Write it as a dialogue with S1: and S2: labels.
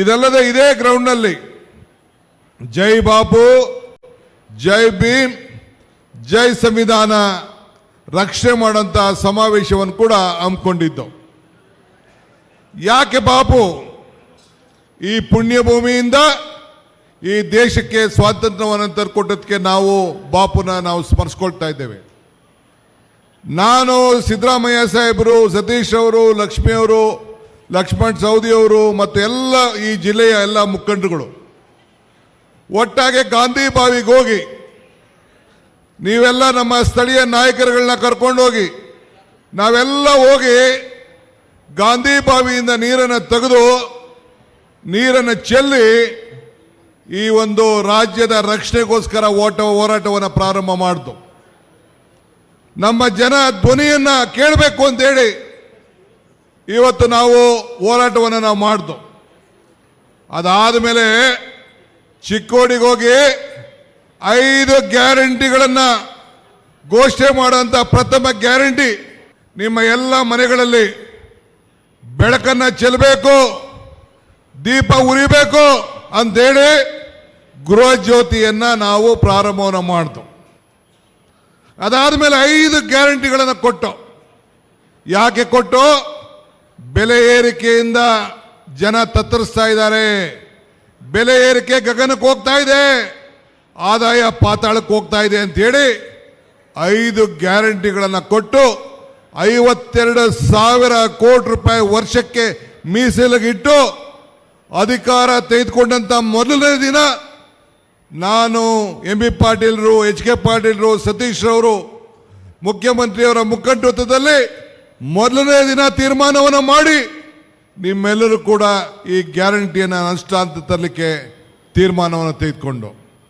S1: ಇದಲ್ಲದೆ ಇದೇ ಗ್ರೌಂಡ್ನಲ್ಲಿ ಜೈ ಬಾಪು, ಜೈ ಭೀಮ್, ಜೈ ಸಂವಿಧಾನ ರಕ್ಷಣೆ ಮಾಡುವಂತ ಸಮಾವೇಶವನ್ನು ಕೂಡ ಹಮ್ಮಿಕೊಂಡಿದ್ದು. ಯಾಕೆ ಬಾಪು ಈ ಪುಣ್ಯ ಭೂಮಿಯಿಂದ ಈ ದೇಶಕ್ಕೆ ಸ್ವಾತಂತ್ರ್ಯವನ್ನು ತರ್ಕೊಟ್ಟದಕ್ಕೆ ನಾವು ಬಾಪುನ ಸ್ಮರಿಸ್ಕೊಳ್ತಾ ಇದ್ದೇವೆ. ನಾನು, ಸಿದ್ದರಾಮಯ್ಯ ಸಾಹೇಬರು, ಸತೀಶ್ ಅವರು, ಲಕ್ಷ್ಮಿ ಅವರು, ಲಕ್ಷ್ಮಣ್ ಸವದಿ ಅವರು ಮತ್ತು ಎಲ್ಲ ಈ ಜಿಲ್ಲೆಯ ಎಲ್ಲ ಮುಖಂಡರುಗಳು ಒಟ್ಟಾಗಿ ಗಾಂಧಿ ಬಾವಿಗೆ ಹೋಗಿ, ನೀವೆಲ್ಲ ನಮ್ಮ ಸ್ಥಳೀಯ ನಾಯಕರುಗಳನ್ನ ಕರ್ಕೊಂಡು ಹೋಗಿ, ನಾವೆಲ್ಲ ಹೋಗಿ ಗಾಂಧಿ ಬಾವಿಯಿಂದ ನೀರನ್ನು ತೆಗೆದು ನೀರನ್ನು ಚೆಲ್ಲಿ ಈ ಒಂದು ರಾಜ್ಯದ ರಕ್ಷಣೆಗೋಸ್ಕರ ಹೋರಾಟವನ್ನು ಪ್ರಾರಂಭ ಮಾಡಿತು. ನಮ್ಮ ಜನ ಧ್ವನಿಯನ್ನ ಕೇಳಬೇಕು ಅಂತೇಳಿ ಇವತ್ತು ನಾವು ಹೋರಾಟವನ್ನು ಮಾಡಿದ್ವು. ಅದಾದ ಮೇಲೆ ಚಿಕ್ಕೋಡಿಗೆ ಹೋಗಿ 5 ಗ್ಯಾರಂಟಿಗಳನ್ನು ಘೋಷಣೆ ಮಾಡುವಂತ ಪ್ರಥಮ ಗ್ಯಾರಂಟಿ, ನಿಮ್ಮ ಎಲ್ಲ ಮನೆಗಳಲ್ಲಿ ಬೆಳಕನ್ನು ಚೆಲ್ಲಬೇಕು, ದೀಪ ಉರಿಬೇಕು ಅಂತೇಳಿ ಗೃಹ ಜ್ಯೋತಿಯನ್ನ ನಾವು ಪ್ರಾರಂಭವನ್ನು ಮಾಡಿದ್ವು. ಅದಾದ ಮೇಲೆ 5 ಗ್ಯಾರಂಟಿಗಳನ್ನು ಕೊಟ್ಟು, ಯಾಕೆ ಕೊಟ್ಟು? ಬೆಲೆ ಏರಿಕೆಯಿಂದ ಜನ ತತ್ತರಿಸ್ತಾ ಇದ್ದಾರೆ, ಬೆಲೆ ಏರಿಕೆ ಗಗನಕ್ಕೆ ಹೋಗ್ತಾ ಇದೆ, ಆದಾಯ ಪಾತಾಳಕ್ಕೆ ಹೋಗ್ತಾ ಇದೆ ಅಂತ ಹೇಳಿ 5 ಗ್ಯಾರಂಟಿಗಳನ್ನು ಕೊಟ್ಟು 52,000 ಕೋಟಿ ರೂಪಾಯಿ ವರ್ಷಕ್ಕೆ ಮೀಸಲಿಗಿಟ್ಟು ಅಧಿಕಾರ ತೆಗೆದುಕೊಂಡಂತ ಮೊದಲನೇ ದಿನ ನಾನು ಎಂ.ಬಿ. ಪಾಟೀಲ್ರು, ಎಚ್.ಕೆ. ಪಾಟೀಲ್ರು, ಸತೀಶ್ ಅವರು ಮುಖ್ಯಮಂತ್ರಿಯವರ ಮುಖಂಡತ್ವದಲ್ಲಿ ಮೊದಲನೇ ದಿನ ತೀರ್ಮಾನವನ್ನು ಮಾಡಿ ನಿಮ್ಮೆಲ್ಲರೂ ಕೂಡ ಈ ಗ್ಯಾರಂಟಿಯನ್ನು ಅನುಷ್ಠಾನ ತರಲಿಕ್ಕೆ ತೀರ್ಮಾನವನ್ನು ತೆಗೆದುಕೊಂಡು